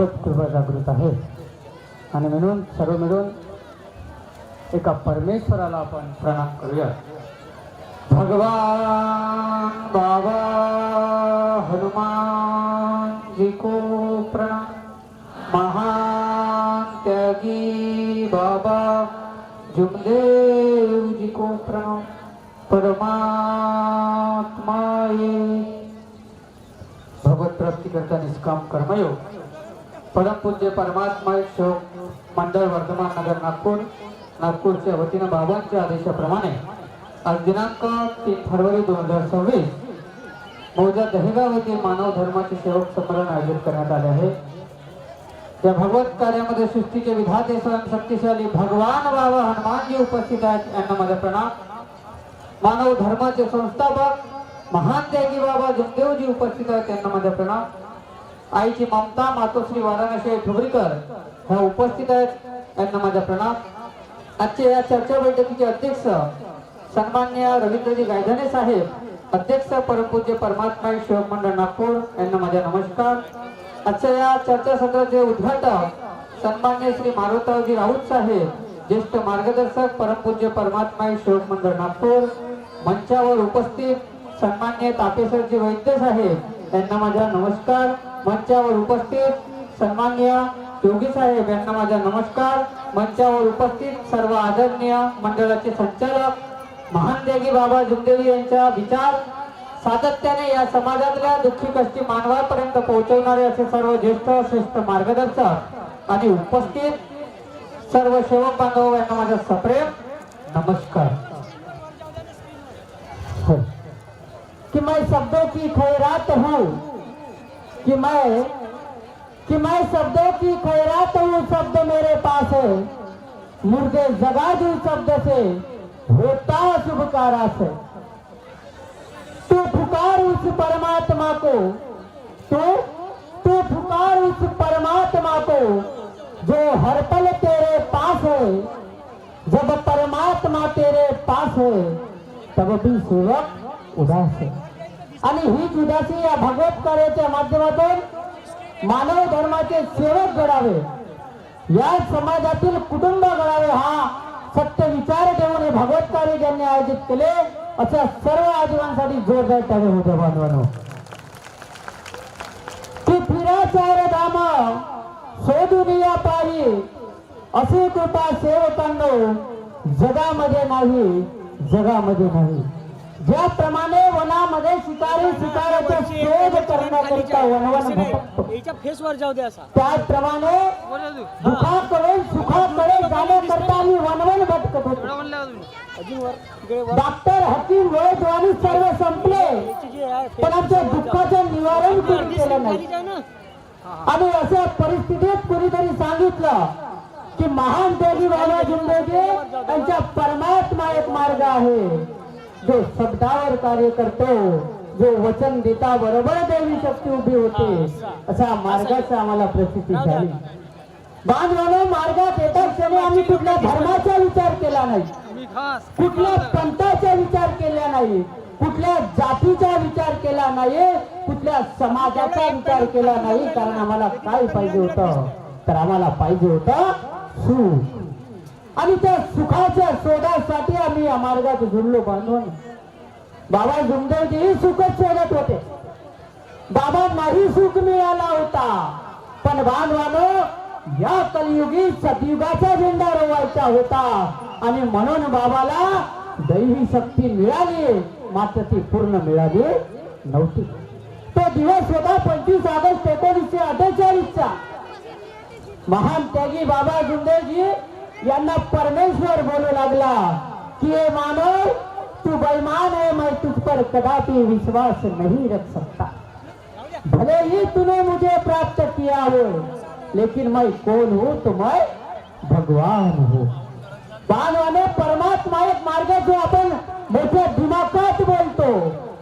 भगवत कृपा जागृत आहे आणि म्हणून सर्व मिळून एका परमेश्वराला आपण प्रणाम करूया। भगवान बाबा हनुमान जी को प्रणाम। महान त्यागी बाबा जुमदेव जी को प्रणाम। परमात्माए भगवत प्राप्ति करता निष्काम कर्मयोग परम पूज्य परमात्मा शोक मंडळ वर्धमान नगर नागपूरच्या वतीनं बाबांच्या आदेशाप्रमाणे आज दिनांक 3 फरवरी 2026 मौजा दहेगाव येथे मानव धर्माचे सेवक संमेलन आयोजित करण्यात आले आहे। या भगवत कार्यामध्ये सृष्टीचे विधाते स्वयं शक्तिशाली भगवान बाबा हनुमानजी उपस्थित आहेत, यांना माझा प्रणाम। मानव धर्माचे संस्थापक महान त्यागी बाबा जुमदेवजी उपस्थित आहेत, त्यांना माझा प्रणाम। आईची ममता मातोश्री वाराणसी ठुबरीकर ह्या उपस्थित आहेत, यांना माझा प्रणाम। आजच्या या चर्चा बैठकीचे अध्यक्ष सन्माननीय रवींद्रजी गायधने साहेब, अध्यक्ष परमपूज्य परमात्मा सेवक मंडळ नागपूर, यांना माझा नमस्कार। आजच्या या चर्चा सत्राचे उद्घाटक सन्माननीय श्री मारुतावजी राऊत साहेब, ज्येष्ठ मार्गदर्शक परमपूज्य परमात्मा सेवक मंडळ नागपूर। मंचावर उपस्थित सन्माननीय तापेश्वरजी वैद्य साहेब, यांना माझा नमस्कार। मंचावर उपस्थित सन्माननीय योगी साहेब, यांना माझा नमस्कार। मंचावर उपस्थित सर्व आदरणीय मंडळाचे संचालक महान त्यागी बाबा जुमदेव यांच्या विचार सातत्याने या समाजातल्या दुःखी कष्टी मानवापर्यंत पोहोचवणारे असे सर्व ज्येष्ठ श्रेष्ठ मार्गदर्शक आणि उपस्थित सर्व सेवक बांधव, यांना माझा सप्रेम नमस्कार। कि मैं शब्दों की खैरात हूँ, कि मैं शब्दों की खैरात हूँ, शब्द मेरे पास है, मुर्दे जगा दूं शब्द से, होता शुभकारा से। तू पुकार उस परमात्मा को, तू पुकार उस परमात्मा को जो हर पल तेरे पास है। जब परमात्मा तेरे पास है तब भी सेवक उदास है। आणि हीच उदासी या भगवत कार्याच्या माध्यमातून मानव धर्माचे सेवक घडावे, या समाजातील कुटुंब घडावे, हा सत्य विचार ठेवून हे भगवत कार्य ज्यांनी आयोजित केले अशा सर्व आजीवांसाठी जोरदार टाळ्या होत्या बांधवांनो। की फिरा चार धाम शोधून या पायी, अशी कृपा सेवकांनो जगामध्ये नाही, जगामध्ये नाही। ज्याप्रमाणे वनामध्ये शिकारी शिकाराचा शोध करण्याकरिता वनवन भटकतो, त्याचप्रमाणे दुःखाकडे सुखाकडे जाण्याकरता आम्ही वनवन भटकत होतो। डॉक्टर हकीम वैद्यवानी सर्व संपले, पण आमच्या दुःखाचं निवारण कोणी केलं नाही। आणि अशा परिस्थितीत कोणीतरी सांगितलं की महान त्यागी बाबा जुमदेवजी यांचा परमात्मा एक मार्ग आहे, जो शब्दावर कार्य करतो, जो वचन देता बरोबर देवी शक्ती उभी होते, अशा मार्गाचा आम्हाला प्रसिद्धी झाली। बांधवानो, मार्गात येता क्षणी आम्ही कुठल्या धर्माचा विचार केला नाही, कुठल्या पंथाचा विचार केला नाही, कुठल्या जातीचा विचार केला नाही, कुठल्या समाजाचा विचार केला नाही। कारण आम्हाला काय पाहिजे होतं, तर आम्हाला पाहिजे होतं सुख, आणि त्या सुखाच्या शोधासाठी आम्ही या मार्गात जुळलो बांधवांनो। बाबा जुमदेवजी सुखच शोधत होते, बाबांनाही सुख मिळाला होता, पण बांधवानो या कलियुगी सतयुगाचा झेंडा रोवायचा होता, आणि म्हणून बाबाला दैवी शक्ती मिळाली, मात्र ती पूर्ण मिळाली नव्हती। तो दिवस होता 25 ऑगस्ट 1948चा। महान त्यागी बाबा जुमदेवजी यांना परमेश्वर बोलू लागला कि ये मानव, तू बेईमान है, मैं तुझ पर कदापि विश्वास नहीं रख सकता। भले ही तूने मुझे प्राप्त किया हो, लेकिन मैं कौन हूँ, तो मैं भगवान हूँ। बांधवाने, परमात्मा एक मार्ग जो आपण मोठ्या दिमागात बोलतो,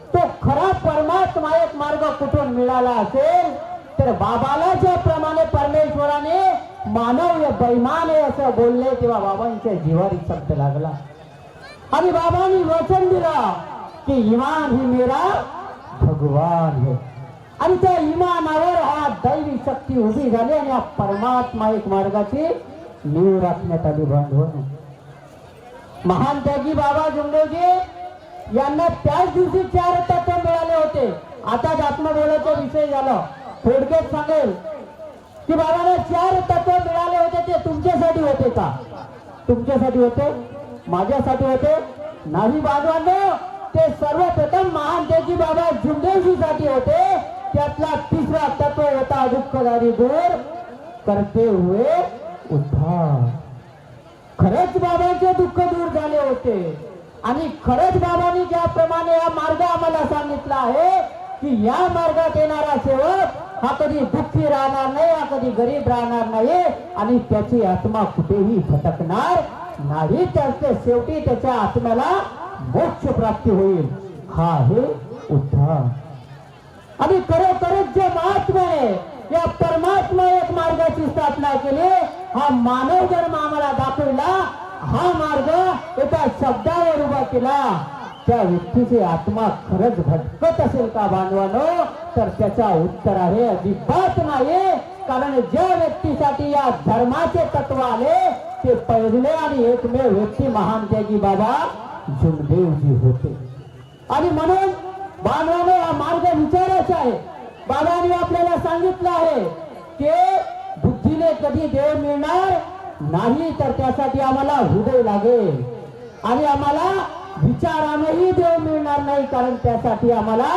तो खरा परमात्मा एक मार्ग कुठून मिळाला असेल तर बाबाला ज्याप्रमाणे परमेश्वराने मानव या बेईमान आहे असं बोलले, तेव्हा बाबांच्या जीवारी शब्द लागला। आणि बाबांनी वचन दिला कि ईमान ही मेरा भगवान है। आणि त्या इमानावर हा दैवी शक्ती उभी झाली आणि या परमात्मा एक मार्गाची नीव राखण्यात आली. बांधवांनो, महान त्यागी बाबा जुमदेवजी यांना त्याच दिवशी 4 तत्व मिळाले होते. आता आत्मबोधाचा विषय झाला. थोडक्यात सांगेल की बाबांना 4 तत्व मिळाले होते. ते तुमच्यासाठी होते का? तुमच्यासाठी होते? माझ्यासाठी होते? नाही बांधवांनो, ते सर्वप्रथम महान त्यागी बाबा जुमदेवजीसाठी होते. त्यातला 3रा तत्व होता दुःखदारी दूर करते हुए उद्धार. खरंच बाबांचे दुःख दूर झाले होते आणि खरंच बाबांनी ज्याप्रमाणे हा मार्ग आम्हाला सांगितला आहे की या मार्गात येणारा सेवक हा कधी दुःखी राहणार नाही, हा कधी गरीब राहणार नाही आणि त्याची आत्मा कुठेही भटकणार नाही. त्याचे शेवटी त्याच्या आत्म्याला मोक्ष प्राप्ती होईल. हा आहे उद्धार. आणि खरोखरच जे महात्म्याने या परमात्मा एक मार्गाची स्थापना केली, हा मानव धर्म आम्हाला दाखवला, हा मार्ग एका शब्दावर उभा केला. त्या व्यक्तीची आत्मा खरंच भटकत असेल का बांधवानो? तर त्याचा उत्तर आहे अजिबात नाही. कारण ज्या व्यक्तीसाठी या धर्माचे तत्व आले ते पहिले आणि एकमेव व्यक्ती महान त्यागी बाबा जुमदेवजी होते. आणि म्हणून बांधवानो, हा मार्ग विचारायचा आहे. बाबांनी आपल्याला सांगितलं आहे की बुद्धीने कधी देव मिळणार नाही, तर त्यासाठी आम्हाला हृदय लागेल आणि आम्हाला विचारानेही देव मिळणार नाही, कारण त्यासाठी आम्हाला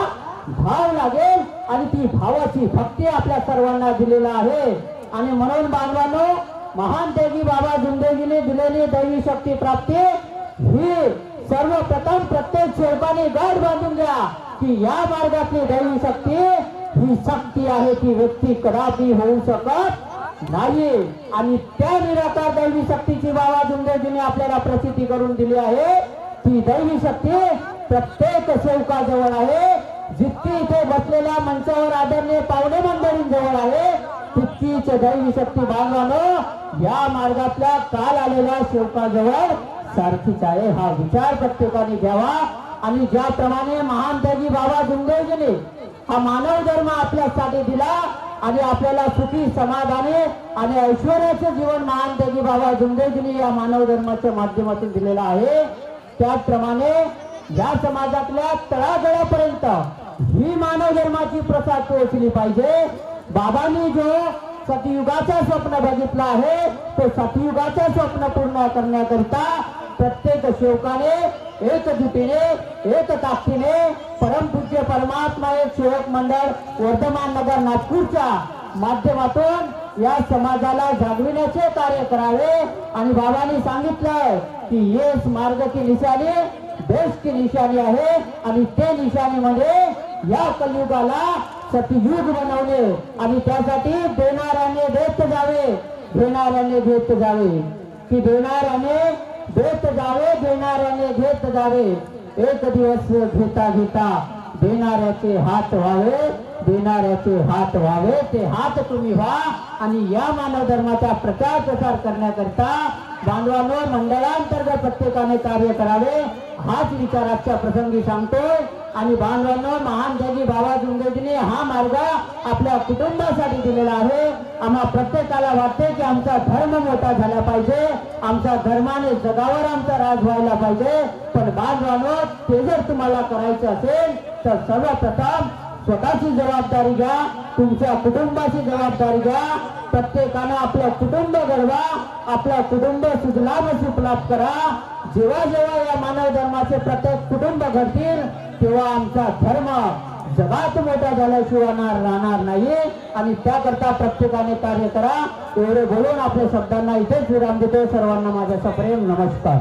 भाव लागेल आणि ती भावाची भक्ती आपल्या सर्वांना दिलेला आहे. आणि म्हणून बांधवांनो, महान त्यागी बाबा जुमदेवजीने दिलेली दैवी शक्ती प्राप्ती ही सर्वप्रथम प्रत्येक सेवकाने गाठ बांधून घ्या की या मार्गातली दैवी शक्ती ही शक्ती आहे ती व्यक्ती कदापि होऊ शकत नाही. आणि त्या निराकार दैवी शक्तीची बाबा जुमदेवजीने आपल्याला प्रसिद्धी करून दिली आहे. ती दैवी शक्ती प्रत्येक सेवकाजवळ आहे. जितकी इथे बसलेल्या मंचावर आदरणीय पाहुणे मंडळींजवळ आहे, तितकीच दैवी शक्ती बांधवानो या मार्गातल्या काल आलेल्या सेवकाजवळ सारखीच आहे. हा विचार प्रत्येकाने घ्यावा. आणि ज्याप्रमाणे महान त्यागी बाबा जुमदेवजीने हा मानव धर्म आपल्यासाठी दिला आणि आपल्याला सुखी समाधानी आणि ऐश्वर्याचे जीवन महान त्यागी बाबा जुमदेवजीने या मानव धर्माच्या माध्यमातून दिलेला आहे, त्याचप्रमाणे या समाजातल्या तळागाळापर्यंत ही मानव धर्माची प्रसार पोहोचली पाहिजे. बाबांनी जो सतयुगाचं स्वप्न बघितलं आहे, तो सतयुगाचं स्वप्न पूर्ण करण्याकरिता प्रत्येक सेवकाने एकजुटीने एक ताकदीने परमपूज्य परमात्मा एक सेवक मंडळ वर्धमान नगर नागपूरच्या माध्यमातून या समाजाला जागविण्याचे कार्य करावे. आणि बाबांनी सांगितलं की ये मार्ग की निशाणी देश की निशाणी आहे आणि ते निशाणीमध्ये या कलियुगाला सतयुग बनवणे आणि त्यासाठी देणाऱ्याने देत जावे, घेणाऱ्याने घेत जावे, की देणाऱ्याने देत जावे, देणाऱ्याने घेत जावे. एक दिवस घेता घेता देणाऱ्याचे हात व्हावे, देणाऱ्याचे हात व्हावे. ते हात तुम्ही व्हा आणि या मानव धर्माचा प्रचार प्रसार करण्याकरिता बांधवांनो मंडळांतर्गत प्रत्येकाने कार्य करावे, हाच विचार आजच्या प्रसंगी सांगतोय. आणि बांधवांनो, महान त्यागी बाबा जुमदेवजीने हा मार्ग आपल्या कुटुंबासाठी दिलेला आहे. आम्हा प्रत्येकाला वाटते की आमचा धर्म मोठा झाला पाहिजे, आमच्या धर्माने जगावर आमचा राज व्हायला पाहिजे. पण बांधवांनो, ते जर तुम्हाला करायचं असेल तर सर्वप्रथम स्वतःची जबाबदारी घ्या, तुमच्या कुटुंबाची जबाबदारी घ्या. प्रत्येकानं आपलं कुटुंब घडवा, आपलं कुटुंब सुजलाम सुफलाम करा. जेव्हा जेव्हा या मानव धर्माचे प्रत्येक कुटुंब घडतील तेव्हा आमचा धर्म जगात मोठा झाल्याशिवाय राहणार नाही. आणि त्याकरता प्रत्येकाने कार्य करा. एवढे बोलून आपल्या शब्दांना इथेच विराम देतो. सर्वांना माझा सप्रेम नमस्कार.